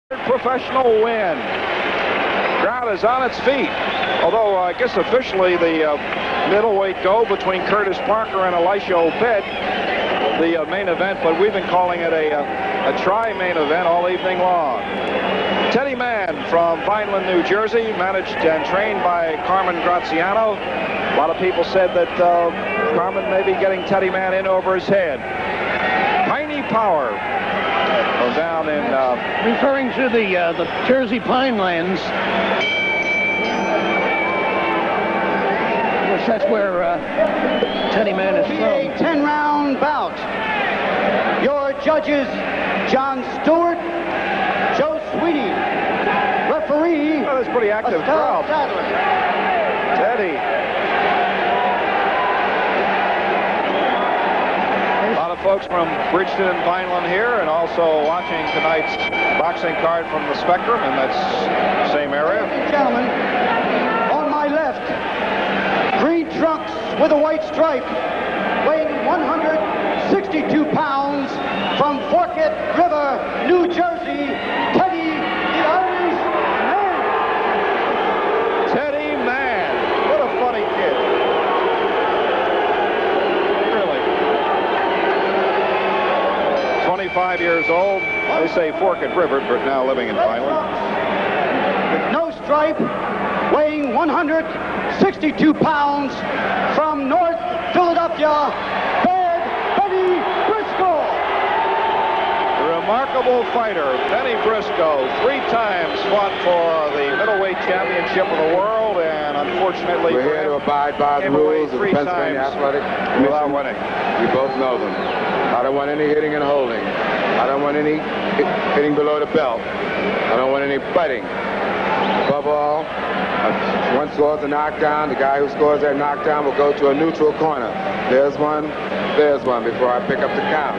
Professional win. Crowd is on its feet. Although I guess officially the middleweight go between Curtis Parker and Elisha Obed, the main event, but we've been calling it a tri-main event all evening long. Teddy Mann from Vineland, New Jersey, managed and trained by Carmen Graziano. A lot of people said that Carmen may be getting Teddy Mann in over his head. Piney Power from down in... referring to the Jersey Pinelands. Of course, that's where Teddy Mann is from. A 10-round bout. Your judges, John Stewart, Joe Sweeney. Referee, well, that's a pretty active crowd. Teddy. A lot of folks from Bridgeton and Vineland here, and also watching tonight's boxing card from the Spectrum in that same area. Ladies and gentlemen, on my left, green trunks with a white stripe, weighing 162 pounds, from Forked River, New Jersey, Teddy the Irish Mann. Teddy Mann. What a funny kid. Really. 25 years old. They say Forked River, but now living in Vineland. With no stripe, weighing 162 pounds, from North Philadelphia, Bennie Briscoe. Remarkable fighter, Bennie Briscoe, 3 times fought for the middleweight championship of the world, and unfortunately, we're here to abide by the rules of the Pennsylvania Athletic Commission. Without winning. We both know them. I don't want any hitting and holding. I don't want any hitting below the belt. I don't want any butting. Above all, one scores a knockdown. The guy who scores that knockdown will go to a neutral corner. There's one before I pick up the count.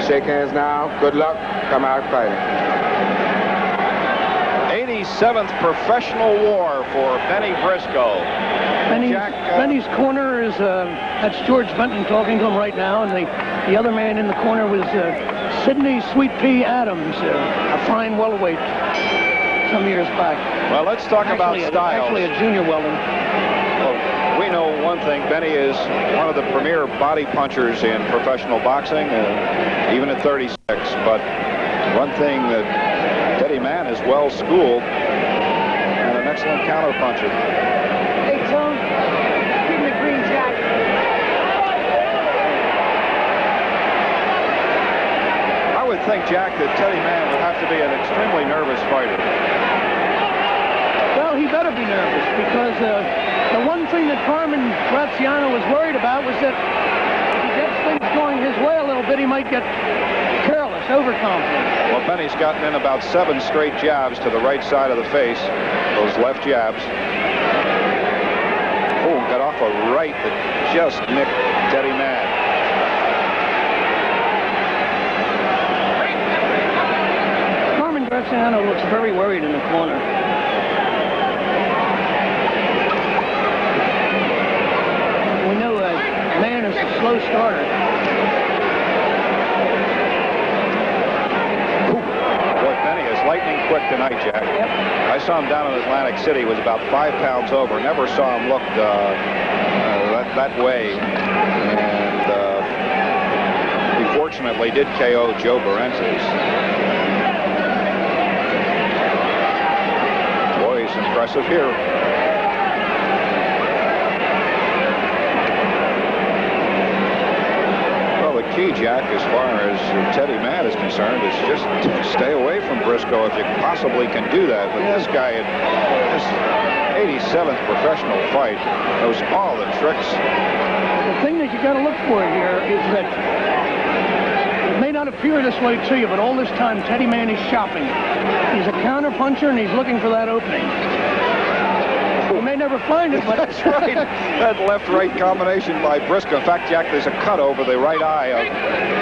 Shake hands now. Good luck. Come out fighting. 87th professional war for Bennie Briscoe. Bennie's corner is, that's George Benton talking to him right now, and the other man in the corner was Sidney Sweet Pea Adams, a fine welterweight some years back. Well, let's talk about styles. Actually a junior welter. Well, we know one thing. Bennie is one of the premier body punchers in professional boxing, even at 36. But one thing that Teddy Mann is well schooled and an excellent counter puncher. Hey, Tone, give me the green jacket. I would think, Jack, that Teddy Mann would have to be an extremely nervous fighter. Well, he better be nervous, because the one thing that Carmen Graziano was worried about was that if he gets things going his way a little bit, he might get careless, overconfident. Well, Bennie's gotten in about 7 straight jabs to the right side of the face, those left jabs. Oh, got off a right that just nicked Teddy Mann. Carmen Graziano looks very worried in the corner. We know Mann is a slow starter. Lightning quick tonight, Jack. Yep. I saw him down in Atlantic City. He was about 5 pounds over. Never saw him look that way. And he fortunately did KO Joe Barentes. Boy, he's impressive here. Key, Jack, as far as Teddy Mann is concerned, is just stay away from Briscoe if you possibly can do that. But this guy, his 87th professional fight, knows all the tricks. The thing that you got to look for here is that it may not appear this way to you, but all this time Teddy Mann is shopping. He's a counter puncher, and he's looking for that opening. We may never find it, but that's right. That left-right combination by Briscoe. In fact, Jack, there's a cut over the right eye of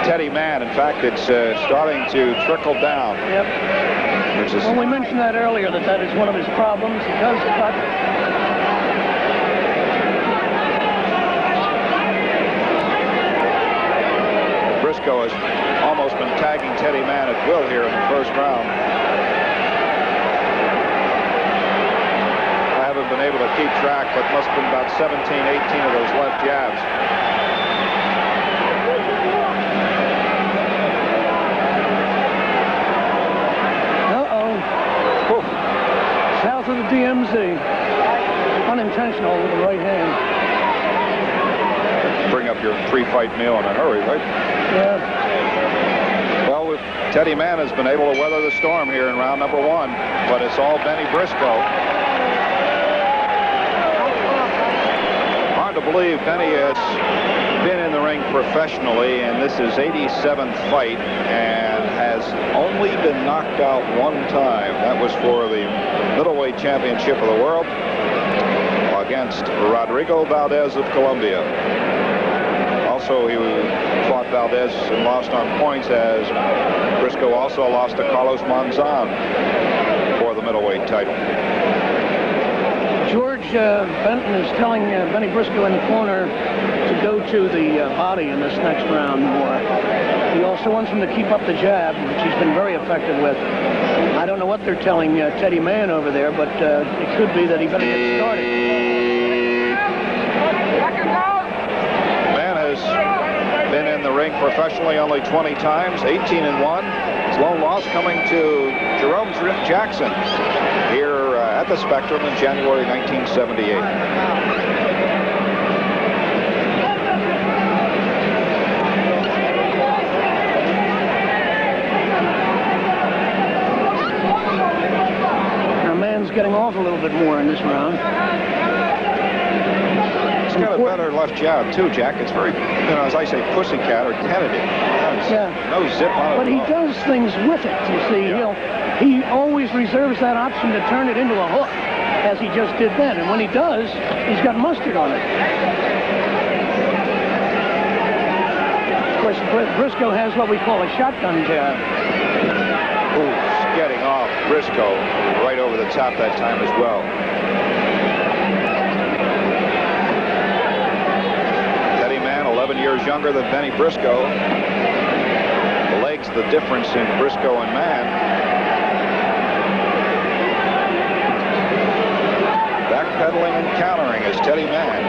Teddy Mann. In fact, it's starting to trickle down. Yep. Which is... Well, we mentioned that earlier, that is one of his problems. He does cut. Briscoe has almost been tagging Teddy Mann at will here in the first round. keep track, but must have been about 17, 18 of those left jabs. Uh-oh. South of the DMZ. Unintentional with the right hand. Bring up your 3-fight meal in a hurry, right? Yeah. Well, Teddy Mann has been able to weather the storm here in round number 1, but it's all Bennie Briscoe. Hard to believe Bennie has been in the ring professionally, and this is 87th fight, and has only been knocked out one time. That was for the middleweight championship of the world against Rodrigo Valdez of Colombia. Also, he fought Valdez and lost on points, as Briscoe also lost to Carlos Monzon for the middleweight title. George Benton is telling Bennie Briscoe in the corner to go to the body in this next round more. He also wants him to keep up the jab, which he's been very effective with. I don't know what they're telling Teddy Mann over there, but it could be that he better get started. Mann has been in the ring professionally only 20 times, 18-1. His lone loss coming to Jerome Jackson here at the Spectrum in January 1978. Getting off a little bit more in this round. He's got a better left jab too, Jack. It's very, as I say, pussycat or tentative. Yeah. No zip on it. But he does things with it, you see. Yeah. He always reserves that option to turn it into a hook, as he just did then. And when he does, he's got mustard on it. Of course, Briscoe has what we call a shotgun jab. Ooh, getting off Briscoe right over the top that time as well. Teddy Mann, 11 years younger than Bennie Briscoe. The legs, the difference in Briscoe and Mann. Backpedaling and countering is Teddy Mann.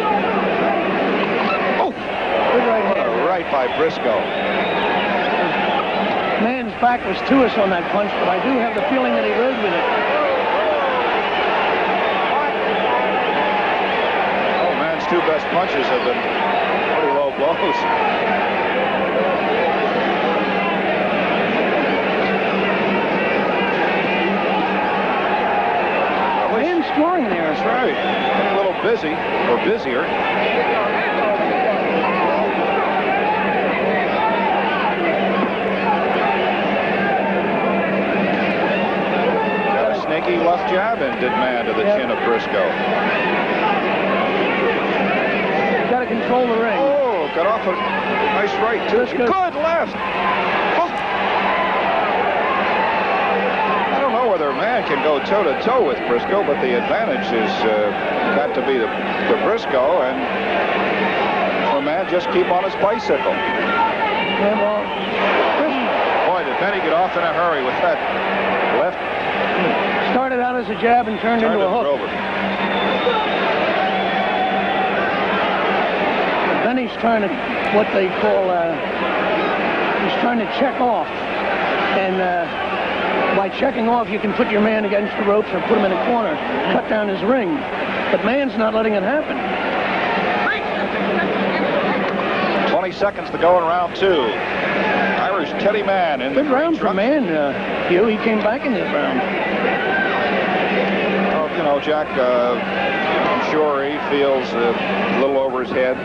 Oh, good right hand. Right by Briscoe. Mann's back was to us on that punch, but I do have the feeling that he rode with it. Oh, Mann's two best punches have been pretty low blows. Mann's scoring there. That's right. Getting a little busy, or busier. Snaky left jab and did Mann to the chin of Briscoe. Got to control the ring. Oh, got off a nice right, too. Good left. Oh. I don't know whether Mann can go toe-to-toe with Briscoe, but the advantage is got to be the Briscoe, and for Mann, just keep on his bicycle. Yeah, well, boy, did Bennie get off in a hurry with that left. Started out as a jab and turned into a hook. Bennie's trying to, what they call, he's trying to check off. And by checking off, you can put your man against the ropes or put him in a corner, cut down his ring. But Mann's not letting it happen. 20 seconds to go in round 2. Irish Teddy Mann in the good round for Mann. Hugh, he came back in this round. Well, Jack, I'm sure he feels a little over his head.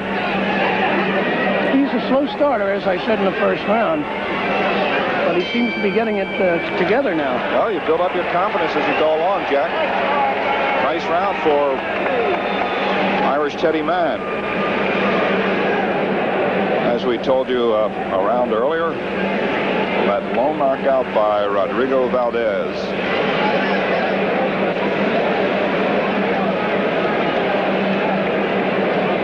He's a slow starter, as I said in the first round. But he seems to be getting it together now. Well, you build up your confidence as you go along, Jack. Nice round for Irish Teddy Mann. As we told you a round earlier, that lone knockout by Rodrigo Valdez.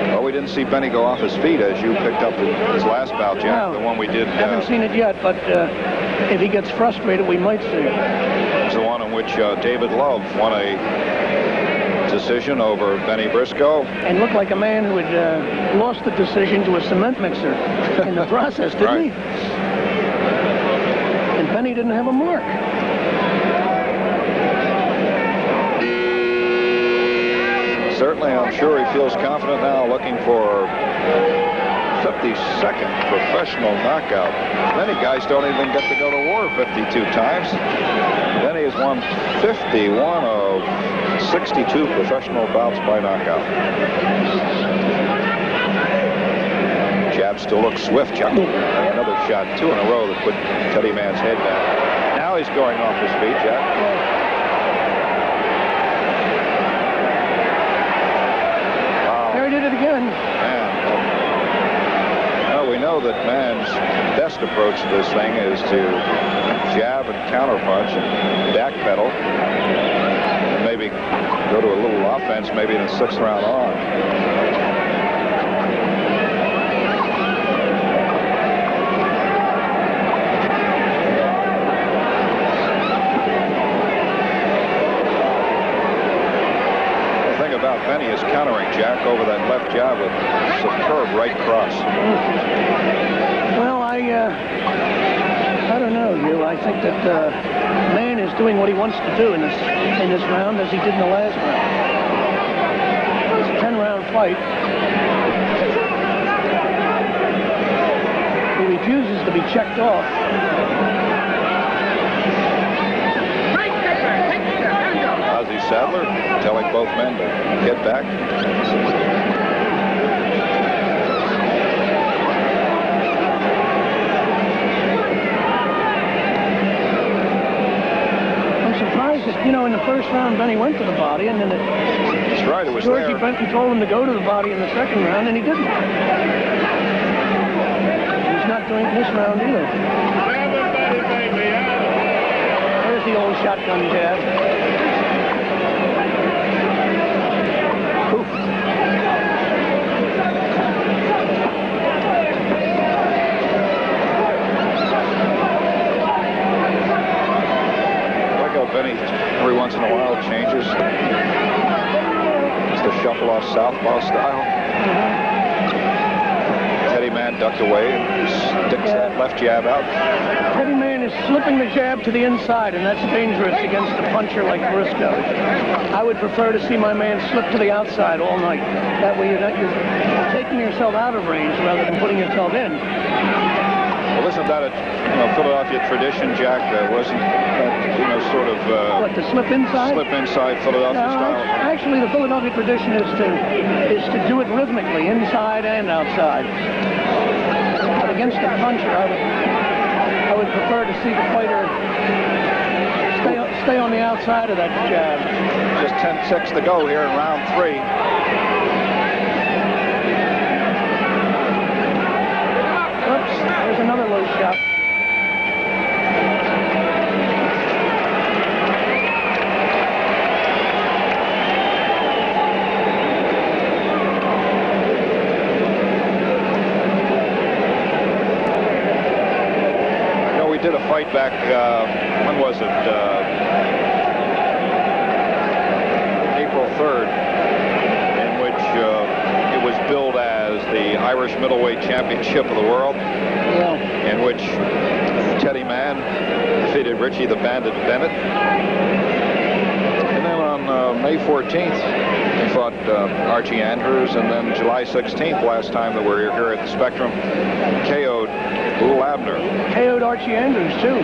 Well, we didn't see Bennie go off his feet as you picked up his last bout, Jack. No, the one we did. Haven't seen it yet, but if he gets frustrated, we might see it. It's the one in which David Love won a decision over Bennie Briscoe. And looked like a man who had lost the decision to a cement mixer in the process, didn't Right. he? And Bennie didn't have a mark. Certainly, I'm sure he feels confident now, looking for 52nd professional knockout. Many guys don't even get to go to war 52 times. Bennie has won 51 of 62 professional bouts by knockout. Jab still looks swift. Chuck. Another shot, 2 in a row that put Teddy Mann's head down. Now he's going off his feet, Jack. There he did it again. Man. Well, we know that Mann's best approach to this thing is to jab and counterpunch and backpedal. And maybe go to a little offense, maybe in the 6th round on. About Bennie is countering Jack over that left jab with superb right cross. Well, I don't know, Hugh. I think that Mann is doing what he wants to do in this round, as he did in the last round. It's a 10-round fight. He refuses to be checked off. Sadler telling both men to get back. I'm surprised that, in the first round, Bennie went to the body, and then That's right, it was Georgie there. Benton told him to go to the body in the second round, and he didn't. He's not doing it this round either. There's the old shotgun jab. Bennie, every once in a while, changes. It's the shuffle-off southpaw style. Teddy Mann ducked away and sticks that left jab out. Teddy Mann is slipping the jab to the inside, and that's dangerous against a puncher like Briscoe. I would prefer to see my man slip to the outside all night. That way you're taking yourself out of range rather than putting yourself in. Well, isn't that a Philadelphia tradition, Jack? Wasn't sort of what, to slip inside? Slip inside Philadelphia style. Actually, the Philadelphia tradition is to do it rhythmically, inside and outside. But against a puncher, I would prefer to see the fighter stay on the outside of that jab. Just 10-6 to go here in round 3. There's another low shot. We did a fight back, when was it? April 3rd, in which it was billed as the Irish Middleweight Championship of the World. Yeah. In which Teddy Mann defeated Richie the Bandit Bennett. And then on May 14th, he fought Archie Andrews, and then July 16th, last time that we were here at the Spectrum, KO'd Little Abner. KO'd Archie Andrews, too.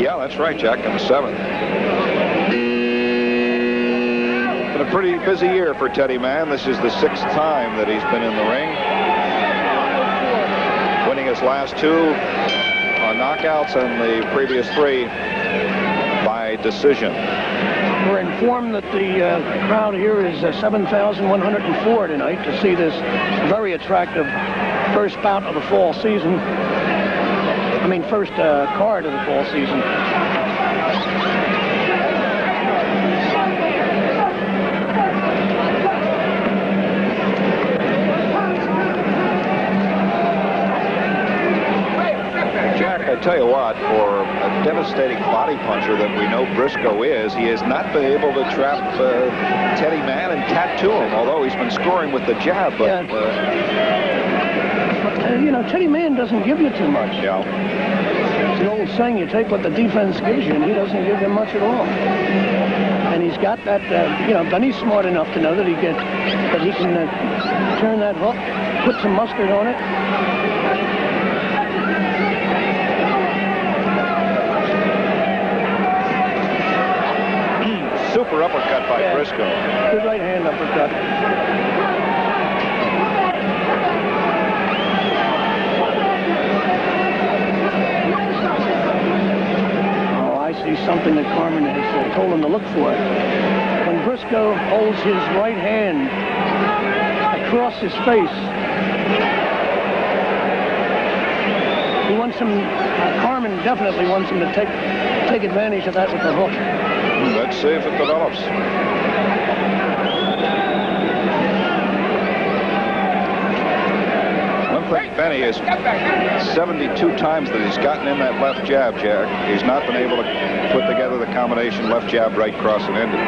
Yeah, that's right, Jack, in the 7th. Been a pretty busy year for Teddy Mann. This is the 6th time that he's been in the ring. Winning his last 2 on knockouts and the previous 3 by decision. We're informed that the crowd here is 7,104 tonight to see this very attractive first bout of the fall season. First card of the fall season. Jack, I tell you what, for a devastating body puncher that we know Briscoe is, he has not been able to trap Teddy Mann and tattoo him, although he's been scoring with the jab. But, you know, Teddy Mann doesn't give you too much. Yeah. It's an old saying, you take what the defense gives you, and he doesn't give you much at all. And he's got that, you know, Bennie's smart enough to know that he can turn that hook, put some mustard on it. Super uppercut by Briscoe. Good right hand uppercut. Oh, I see something that Carmen has told him to look for. When Briscoe holds his right hand across his face, he wants him, Carmen definitely wants him to take advantage of that with the hook. Let's see if it develops. One thing, Bennie is 72 times that he's gotten in that left jab, Jack. He's not been able to put together the combination left jab, right cross, and ended.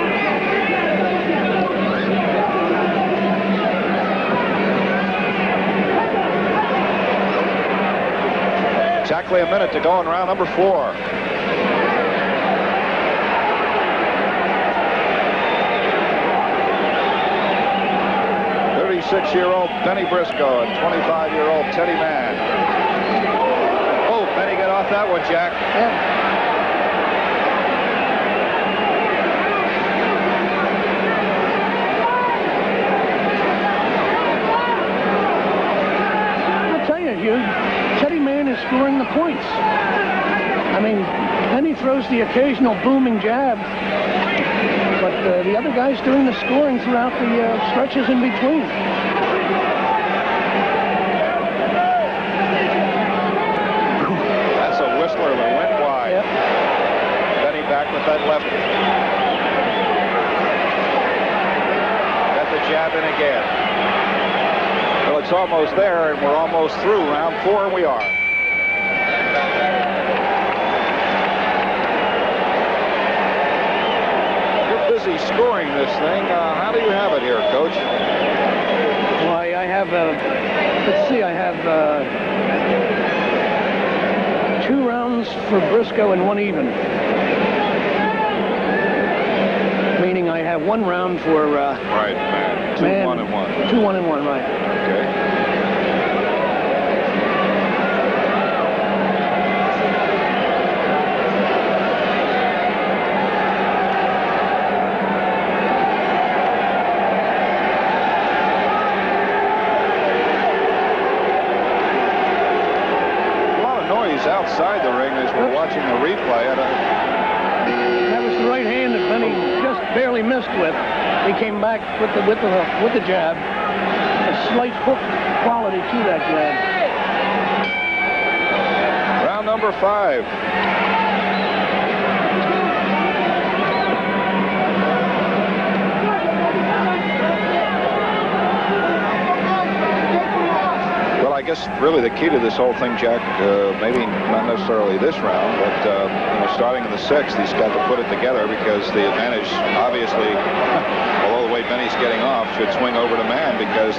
Exactly a minute to go in round number 4. 36-year-old Bennie Briscoe and 25-year-old Teddy Mann. Oh, Bennie got off that one, Jack. Yeah. I'll tell you, Hugh, Teddy Mann is scoring the points. I mean, Bennie throws the occasional booming jab, but the other guy's doing the scoring throughout the stretches in between. That's a whistler that went wide. Yep. Bennie back with that left. Got the jab in again. Well, it's almost there, and we're almost through round 4, and we are. Busy scoring this thing. How do you have it here, Coach? Why, I have, let's see, I have 2 rounds for Briscoe and 1 even. Meaning I have 1 round for... right, man. 2-1 and 1. 2-1 and 1, right. Okay. Outside the ring as we're watching the replay. That was the right hand that Bennie just barely missed with. He came back with the jab. A slight hook quality to that jab. Round number 5. I guess really the key to this whole thing, Jack, maybe not necessarily this round, but you know, starting in the 6th, he's got to put it together because the advantage, obviously, although the way Bennie's getting off, should swing over to Mann because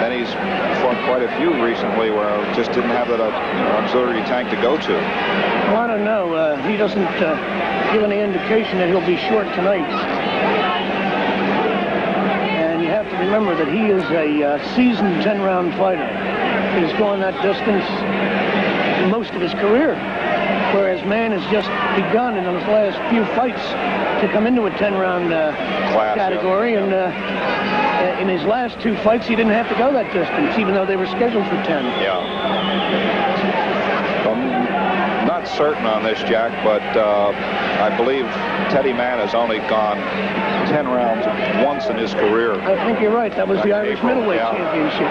Bennie's fought quite a few recently where just didn't have that auxiliary tank to go to. Well, I don't know. He doesn't give any indication that he'll be short tonight. To remember that he is a seasoned 10-round fighter. He's gone that distance most of his career, whereas Mann has just begun in those last few fights to come into a 10-round category, and in his last 2 fights he didn't have to go that distance, even though they were scheduled for 10. Yeah. I'm not certain on this, Jack, but I believe Teddy Mann has only gone 10 rounds once in his career. I think you're right. That was the Irish middleweight championship.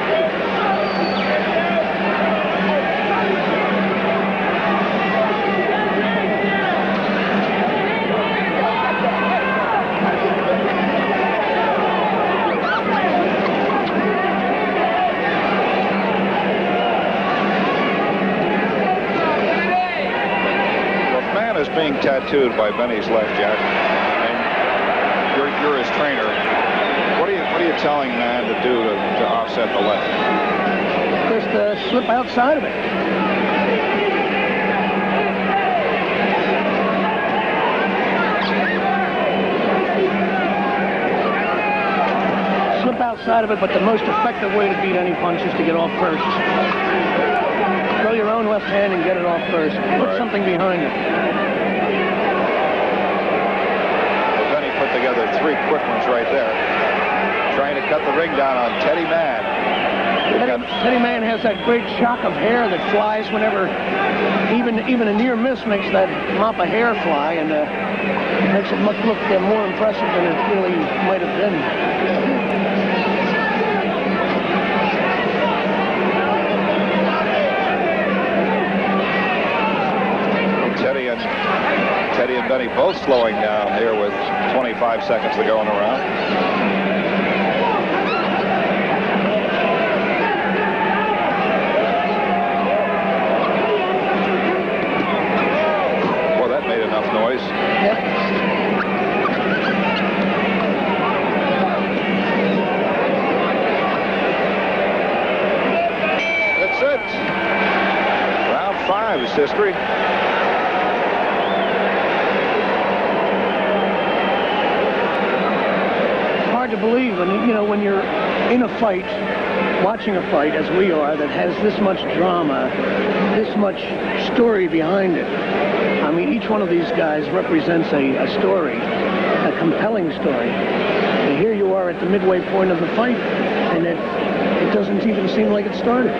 attitude by Bennie's left, Jack. And you're his trainer. What are you telling Mann to do to offset the left? Just slip outside of it. Slip outside of it, but the most effective way to beat any punch is to get off first. Throw your own left hand and get it off first. Put something behind it. Bennie put together 3 quick ones right there. Trying to cut the ring down on Teddy Mann. Teddy Mann has that great shock of hair that flies whenever even a near miss makes that mop of hair fly, and makes it look more impressive than it really might have been. Teddy and Bennie both slowing down here with 25 seconds to go in the round. Well, that made enough noise. Yep. That's it. Round 5 is history. To believe, and when you're in a fight, watching a fight as we are, that has this much drama, this much story behind it. I mean, each one of these guys represents a story, a compelling story. And here you are at the midway point of the fight, and it doesn't even seem like it started.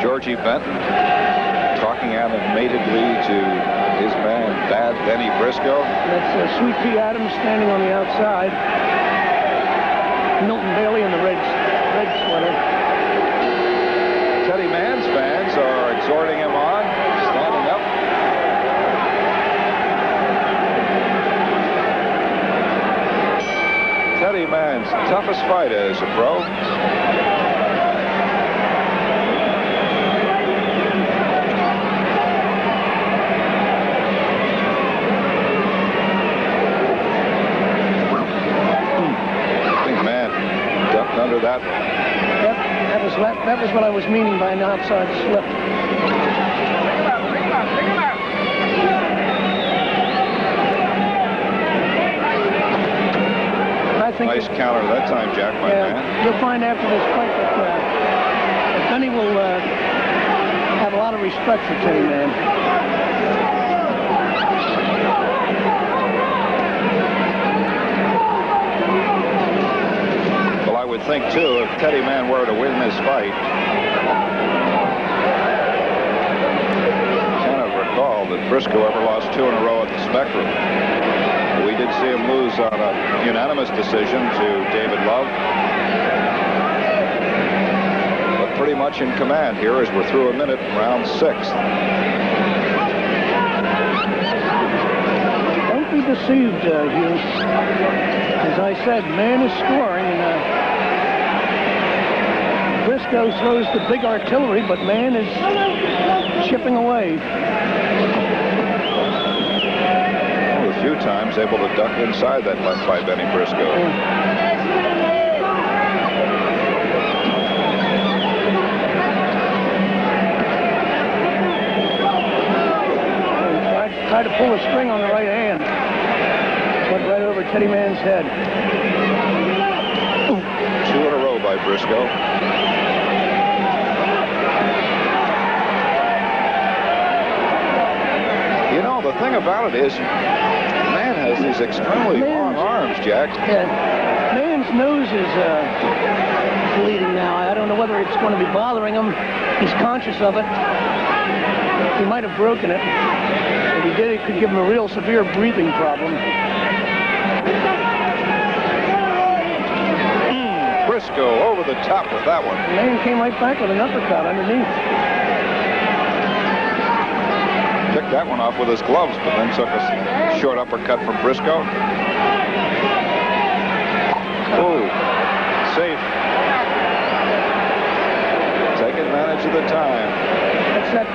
Georgie Benton talking animatedly to his man, Bad Bennie Briscoe. That's Sweet Pea Adams standing on the outside. Milton Bailey in the red sweater. Teddy Mann's fans are exhorting him on, standing up. Teddy Mann's toughest fight as a pro. Under that one. Yep, that was what I was meaning by an outside slip. I think nice counter that time, Jack, my man. You'll find after this fight that Bennie will have a lot of respect for Teddy Mann. I would think, too, if Teddy Mann were to win this fight, I cannot recall that Briscoe ever lost 2 in a row at the Spectrum. We did see him lose on a unanimous decision to David Love. But pretty much in command here as we're through a minute in round 6. Don't be deceived, Hugh. As I said, Mann is scoring, and Briscoe throws the big artillery, but Mann is chipping away. Well, a few times able to duck inside that left by Bennie Briscoe. Tried to pull a string on the right hand. Went right over Teddy Mann's head. 2 in a row by Briscoe. You know, the thing about it is, Mann has these extremely long arms, Jack. Yeah. Mann's nose is bleeding now. I don't know whether it's going to be bothering him. He's conscious of it. He might have broken it. If he did, it could give him a real severe breathing problem. Briscoe over the top with that one. Mann came right back with an uppercut underneath. Picked that one off with his gloves, but then took a short uppercut from Briscoe. Oh, safe. taking advantage of the time. That's that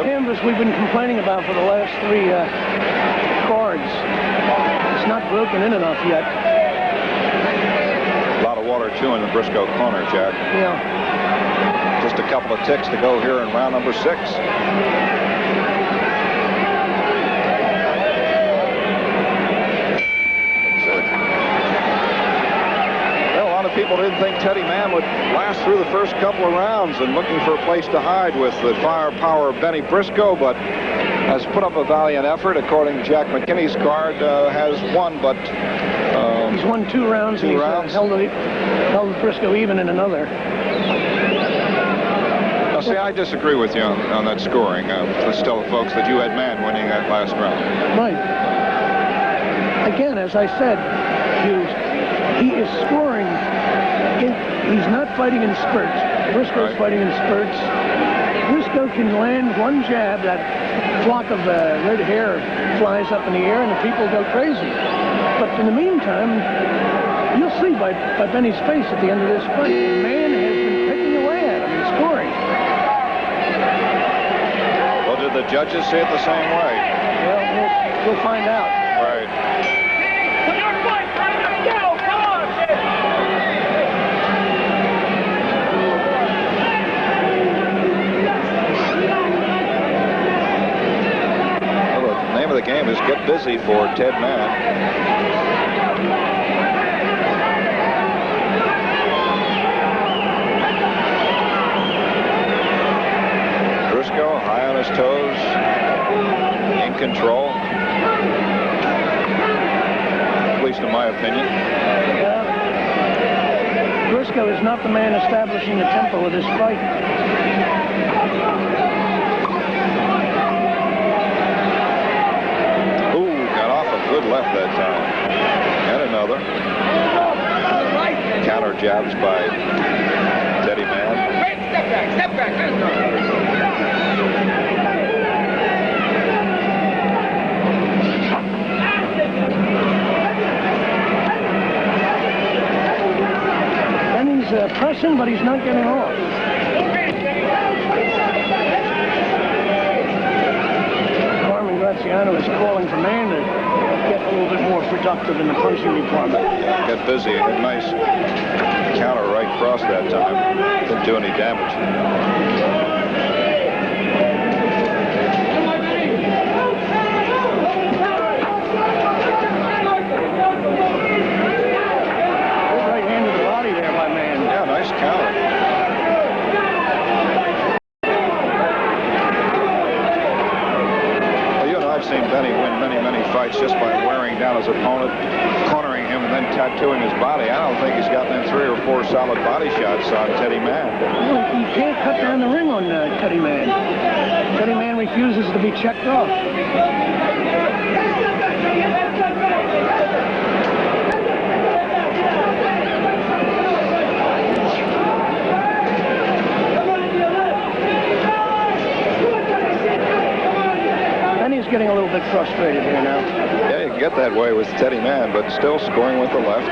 canvas we've been complaining about for the last 3 cards. It's not broken in enough yet. A lot of water, too, in the Briscoe corner, Jack. Yeah. Just a couple of ticks to go here in round number 6. People didn't think Teddy Mann would last through the first couple of rounds and looking for a place to hide with the firepower of Bennie Briscoe, but has put up a valiant effort. According to Jack McKinney's card, has won, but he's won 2 rounds. Two rounds. Held Briscoe even in another. Now, see, I disagree with you on that scoring. Still, folks, that you had Mann winning that last round. Right. Again, as I said, he is scoring. He's not fighting in spurts. Briscoe's fighting in spurts. Briscoe can land one jab, that flock of red hair flies up in the air, and the people go crazy. But in the meantime, you'll see by Bennie's face at the end of this fight, Mann has been picking away at him and scoring. Well, did the judges see it the same way? Well, we'll find out. Right. The game is get busy for Ted Mann. Briscoe high on his toes, in control, at least in my opinion. Briscoe is not the man establishing the tempo of this fight. Good left that time. And another. Counter jabs by Teddy Mann. Step back. Bennie's pressing, but he's not getting off. Graziano is calling for Mann to get a little bit more productive in the punching department. Get busy. A nice counter right across that time. Didn't do any damage. Good right hand to the body there by Mann. Yeah, nice counter. I've seen Bennie win many fights just by wearing down his opponent, cornering him, and then tattooing his body. I don't think he's gotten in 3 or 4 solid body shots on Teddy Mann. Well, you can't cut down the ring on Teddy Mann. Teddy Mann refuses to be checked off. Getting a little bit frustrated here now. Yeah, you can get that way with Teddy Mann, but still scoring with the left.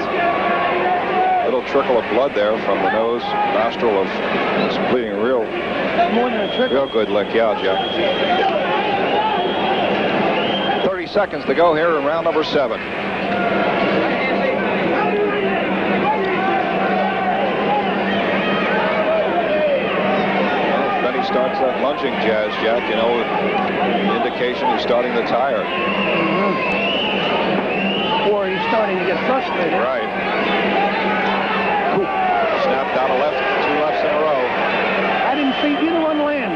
Little trickle of blood there from the nose, nostril of it's bleeding real. More than a trickle. Real good lick, yeah, Jack. 30 seconds to go here in round number 7. Starts that lunging jazz, Jack, you know, indication he's starting to tire. Or he's starting to get frustrated. Right. Snapped out a left, 2 lefts in a row. I didn't see either one land.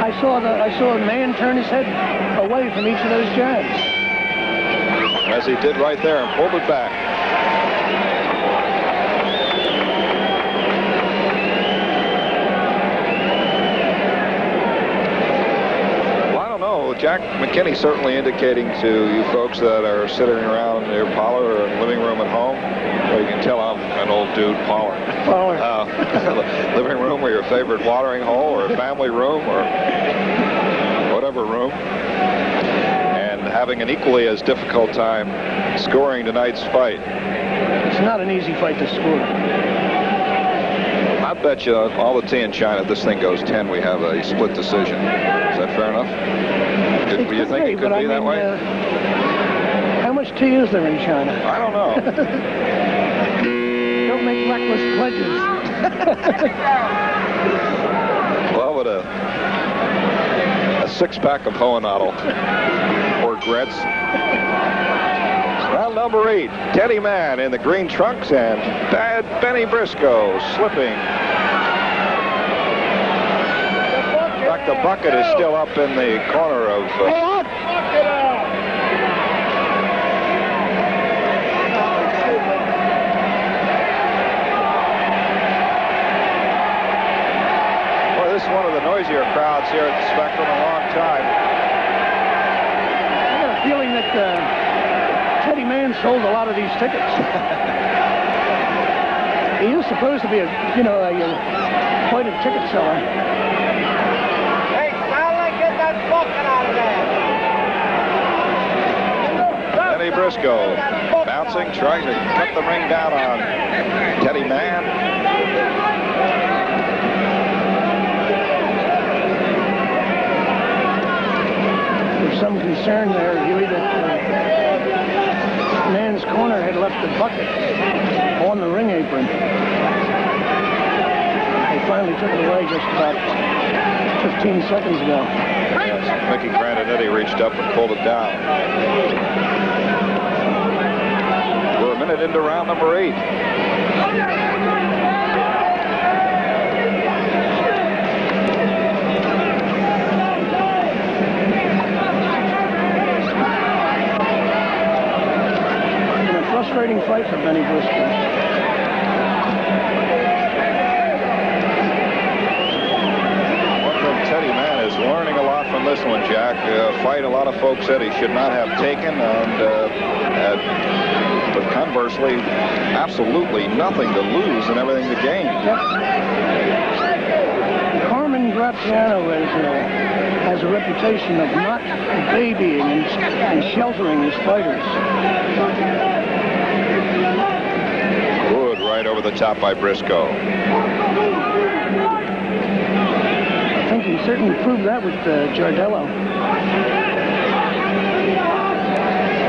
I saw a man turn his head away from each of those jabs. As he did right there and pulled it back. Jack McKinney certainly indicating to you folks that are sitting around in your parlor or living room at home, well, you can tell I'm an old dude, parlor. Living room or your favorite watering hole or family room or whatever room. And having an equally as difficult time scoring tonight's fight. It's not an easy fight to score. I bet you all the tea in China, this thing goes 10, we have a split decision. Is that fair enough? Do you think it could be that way? How much tea is there in China? I don't know. Don't make reckless pledges. Well, with a six-pack of Hohenadel or Gretz. Round number 8, Teddy Mann in the green trunks and bad Bennie Briscoe slipping. In fact, the bucket is still up in the corner of... Well, this is one of the noisier crowds here at the Spectrum in a long time. I got a feeling that Teddy Mann sold a lot of these tickets. He is supposed to be quite a ticket seller. Hey, Stanley, get that bucket out of there. Bennie Briscoe bouncing, trying to cut the ring down on Teddy Mann. There's some concern there, Huey, that Mann's corner had left the bucket on the ring apron. They finally took it away just about 15 seconds ago. Yes, Mickey Grandinetti reached up and pulled it down. We're a minute into round number 8. Frustrating fight for Bennie Briscoe. Teddy Mann is learning a lot from this one, Jack. Fight a lot of folks said he should not have taken, but conversely, absolutely nothing to lose and everything to gain. Yep. Carmen Graziano has a reputation of not babying and sheltering his fighters. Good, right over the top by Briscoe. I think he certainly proved that with Jardello.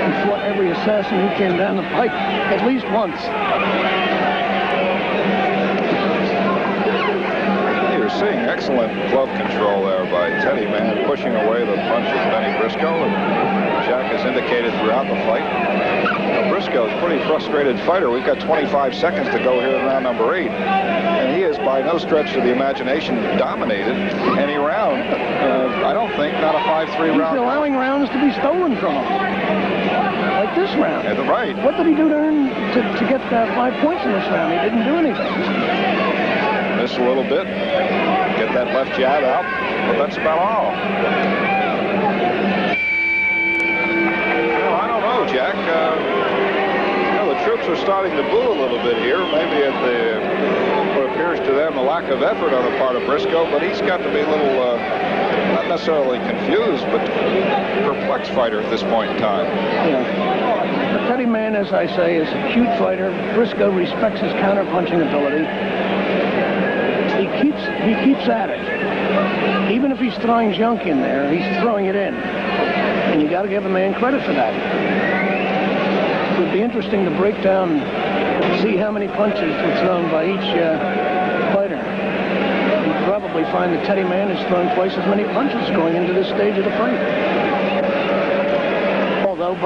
He fought every assassin who came down the pike at least once. You're seeing excellent glove control there by Teddy Mann, pushing away the punch of Bennie Briscoe, and Jack has indicated throughout the fight. Briscoe's a pretty frustrated fighter. We've got 25 seconds to go here in round number 8. And he is by no stretch of the imagination dominated any round. I don't think, not a 5-3 round. He's allowing rounds to be stolen from him. Like this round. Yeah, right. What did he do to get 5 points in this round? He didn't do anything. Miss a little bit. Get that left jab out. But that's about all. Well, I don't know, Jack. The troops are starting to boo a little bit here. Maybe at what appears to them a lack of effort on the part of Briscoe, but he's got to be a little, not necessarily confused, but perplexed fighter at this point in time. Yeah. But Teddy Mann, as I say, is a cute fighter. Briscoe respects his counter-punching ability. He keeps at it. Even if he's throwing junk in there, he's throwing it in. And you got to give a man credit for that. It would be interesting to break down and see how many punches were thrown by each fighter. You'd probably find that Teddy Mann has thrown twice as many punches going into this stage of the fight. Although,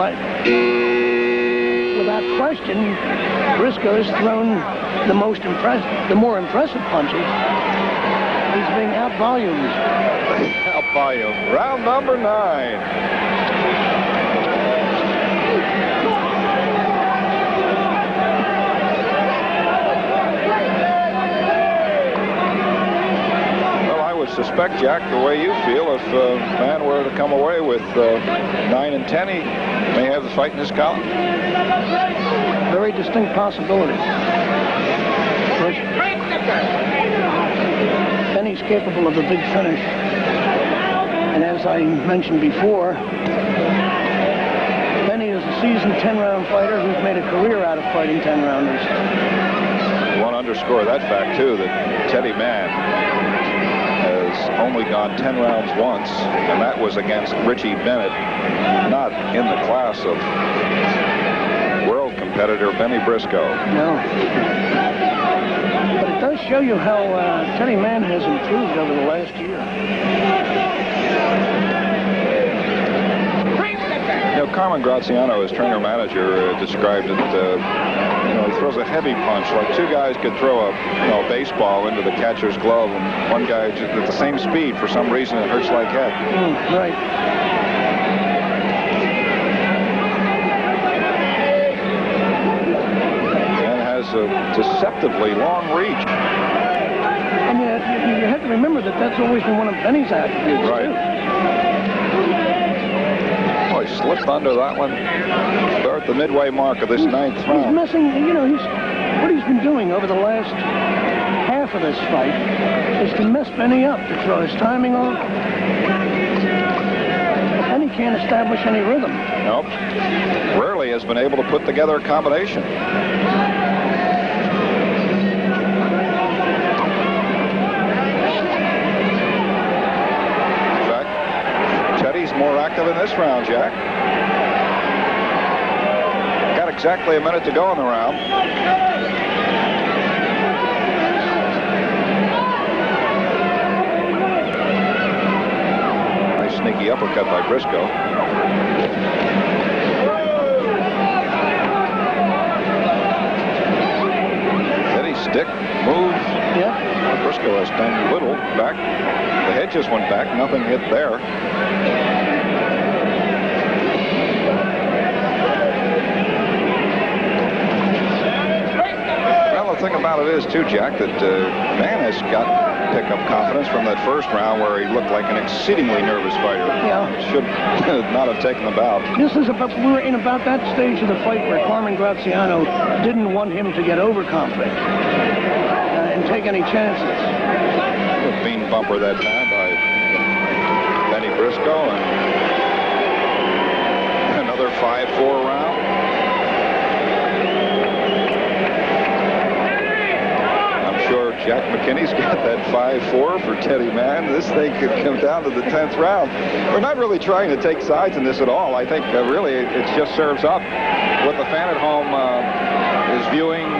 without question, Briscoe has thrown the more impressive punches. He's being out-volumed. Out-volumed. Round number 9. Suspect, Jack, the way you feel, if Mann were to come away with 9 and 10, he may have the fight in his column. Very distinct possibility. Bennie's capable of a big finish. And as I mentioned before, Bennie is a seasoned 10-round fighter who's made a career out of fighting 10-rounders. I want to underscore that fact, too, that Teddy Mann has only gone 10 rounds once, and that was against Richie Bennett, not in the class of world competitor Bennie Briscoe. No. But it does show you how Teddy Mann has improved over the last year. Carmen Graziano, his trainer-manager, described it, he throws a heavy punch, like two guys could throw a baseball into the catcher's glove, and one guy just at the same speed, for some reason, it hurts like heck. Right. And has a deceptively long reach. And you have to remember that that's always been one of Benny's attributes, right. too. He slipped under that one. Start the midway mark of this ninth round. He's messing, what he's been doing over the last half of this fight is to mess Benny up, to throw his timing off. Benny can't establish any rhythm. Nope. Rarely has been able to put together a combination. Teddy's more active in this round, Jack. Got exactly a minute to go in the round. Nice sneaky uppercut by Briscoe. Teddy's stick move. Yeah. Briscoe has done little back. The head just went back. Nothing hit there. Well, the thing about it is, too, Jack, that Mann has got pick-up confidence from that first round where he looked like an exceedingly nervous fighter. Yeah. Should not have taken the bout. We're in about that stage of the fight where Carmen Graziano didn't want him to get overconfident and take any chances. A bean bumper that time by Bennie Briscoe, and another 5-4 round. I'm sure Jack McKinney's got that 5-4 for Teddy Mann. This thing could come down to the 10th round. We're not really trying to take sides in this at all. I think really it just serves up what the fan at home is viewing.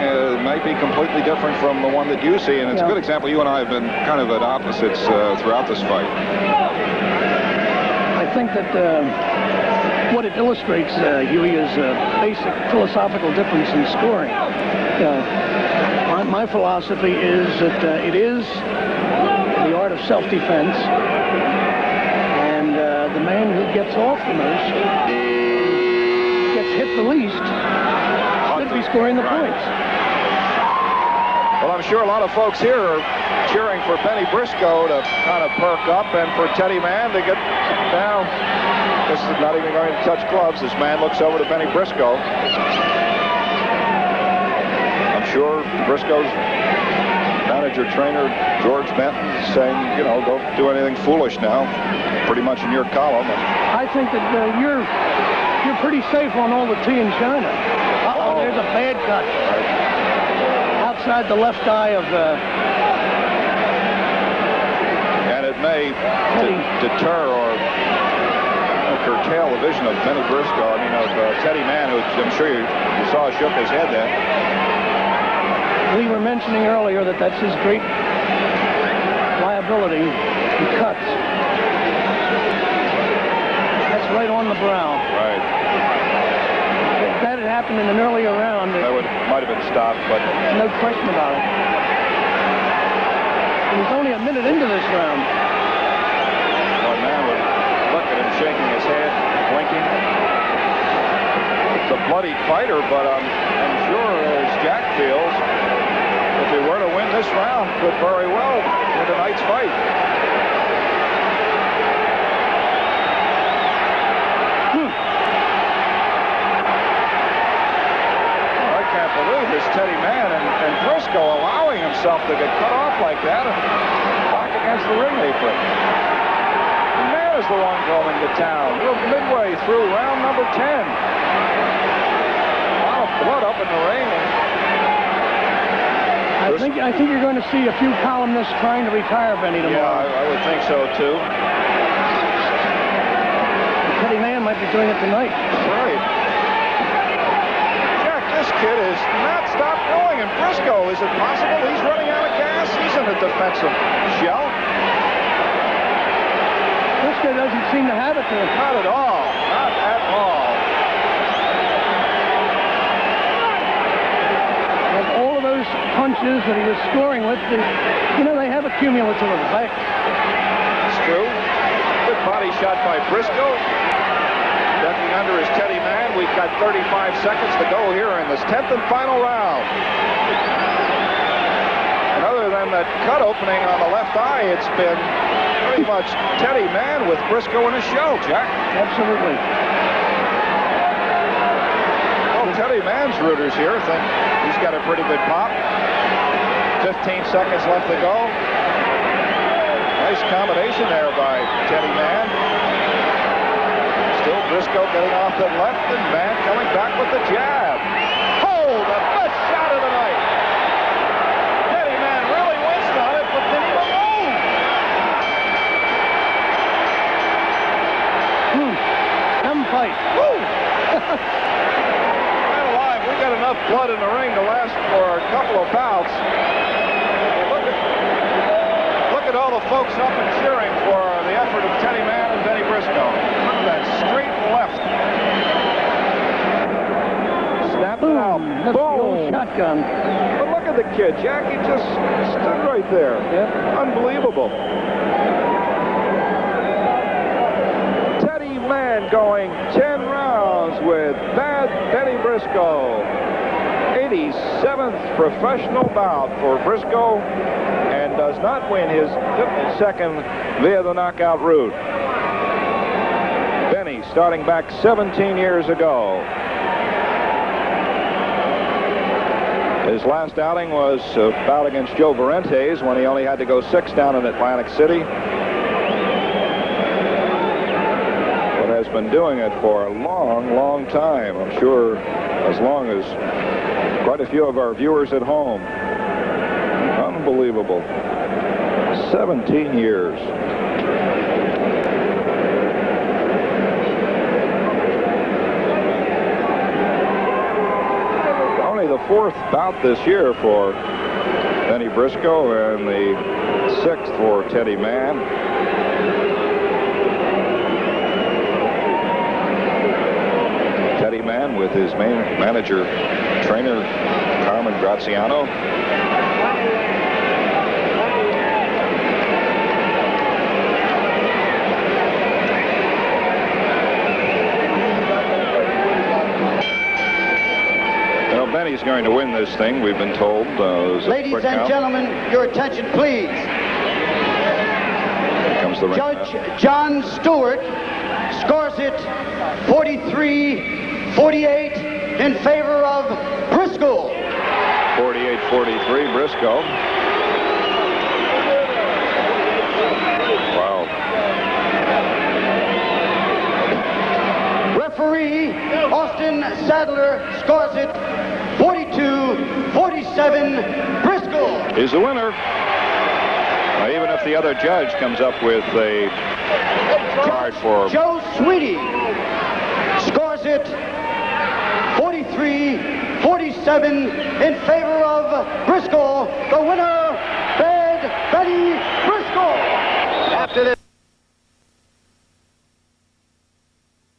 Might be completely different from the one that you see, and it's a good example. You and I have been kind of at opposites throughout this fight. I think that what it illustrates, Huey, is a basic philosophical difference in scoring. My philosophy is that it is the art of self-defense, and the man who gets off the most, gets hit the least, should be scoring the points. Well, I'm sure a lot of folks here are cheering for Bennie Briscoe to kind of perk up and for Teddy Mann to get down. This is not even going to touch gloves as Mann looks over to Bennie Briscoe. I'm sure Briscoe's manager, trainer, George Benton, is saying, don't do anything foolish now. Pretty much in your column. I think that you're pretty safe on all the tea in China. Uh-oh, there's a bad cut. Outside the left eye of... And it may deter or curtail the vision of Bennie Briscoe. I mean, of Teddy Mann, who I'm sure you saw shook his head then. We were mentioning earlier that that's his great liability. He cuts. That's right on the brow. Right. If that had happened in an earlier round, might have been stopped, but no question about it. It was only a minute into this round. Well, Mann was looking and shaking his head, blinking. It's a bloody fighter, but I'm sure, as Jack feels, if he were to win this round, could very well win tonight's fight. I can't believe this Teddy Mann and Briscoe allowing himself to get cut off like that and back against the ring apron. And Mann is the one going to town. We're midway through round number 10. A lot of blood up in the ring. I think you're going to see a few columnists trying to retire Bennie tomorrow. Yeah, I would think so, too. Teddy Mann might be doing it tonight. Right. Jack, this kid has not stopped going. And Briscoe, is it possible he's running out of gas? He's in a defensive shell. Briscoe doesn't seem to have it there. Not at all. Not at all. And all of those punches that he was scoring with, they have a cumulative effect. It's true. Good body shot by Briscoe. Ducking under is Teddy Mann. We've got 35 seconds to go here in this 10th and final round. And other than that cut opening on the left eye, it's been pretty much Teddy Mann with Briscoe in a show, Jack. Absolutely. Well, Teddy Mann's rooters here think he's got a pretty good pop. 15 seconds left to go. Nice combination there by Teddy Mann. Still Briscoe getting off to the left, and Mann coming back with the jab. Oh, the best shot of the night. Teddy Mann really winced on it, but didn't even move. Come fight. Woo! Man alive, we got enough blood in the ring to last for a couple of bouts. Look at all the folks up and cheering for the effort of Teddy Mann and Bennie Briscoe. Look at that straight left. Snap it out. That's the old Boom. shotgun. But look at the kid, Jack. He just stood right there. Yep. Unbelievable. Teddy Mann going 10 rounds with bad Bennie Briscoe. 87th professional bout for Briscoe, and does not win his 52nd via the knockout route. Bennie starting back 17 years ago. His last outing was a bout against Joe Varentes when he only had to go 6 down in Atlantic City. But has been doing it for a long, long time. I'm sure as long as quite a few of our viewers at home. Unbelievable. 17 years. Only the 4th bout this year for Bennie Briscoe and the 6th for Teddy Mann. Teddy Mann with his main manager, trainer, Carmen Graziano. Bennie's going to win this thing, we've been told. Ladies and gentlemen, your attention, please. Here comes the Judge John Stewart scores it 43-48 in favor of Briscoe. 48-43, Briscoe. Wow. Referee Austin Sadler scores it 42-47, Briscoe. Is the winner. Even if the other judge comes up with a card for Joe Sweetie scores it 43-47 in favor of Briscoe. The winner, Bennie Briscoe. After this.